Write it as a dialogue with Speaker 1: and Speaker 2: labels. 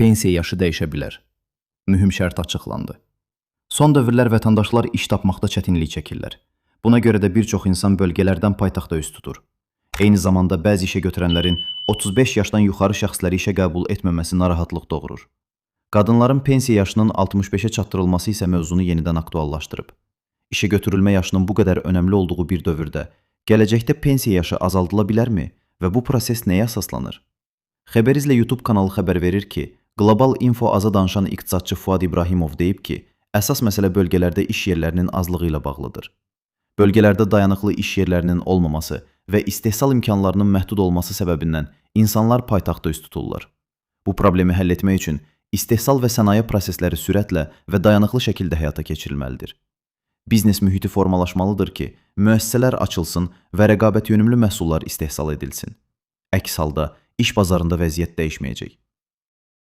Speaker 1: Pensiya yaşı dəyişə bilər. Mühüm şərt açıqlandı. Son dövrlər vətəndaşlar iş tapmaqda çətinlik çəkirlər. Buna görə də bir çox insan bölgələrdən paytaxta üz tutur. Eyni zamanda bəzi işə götürənlərin 35 yaşdan yuxarı şəxsləri işə qəbul etməməsi narahatlıq doğurur. Qadınların pensiya yaşının 65-ə çatdırılması isə mövzunu yenidən aktuallaşdırıb. İşə götürülmə yaşının bu qədər önəmli olduğu bir dövrdə gələcəkdə pensiya yaşı azaldıla bilərmi və bu proses nəyə əsaslanır? Xəbərizlə YouTube kanalı xəbər verir ki, Qlobal Info aza danışan iqtisadçı Fuad İbrahimov deyib ki, əsas məsələ bölgələrdə iş yerlərinin azlığı ilə bağlıdır. Bölgələrdə dayanıqlı iş yerlərinin olmaması və istehsal imkanlarının məhdud olması səbəbindən insanlar paytaxta üz tuturlar. Bu problemi həll etmək üçün istehsal və sənaye prosesləri sürətlə və dayanıqlı şəkildə həyata keçirilməlidir. Biznes mühiti formalaşmalıdır ki, müəssisələr açılsın və rəqabət yönümlü məhsullar istehsal edilsin. Əks halda iş bazarında vəziyyət dəyişməyəcək.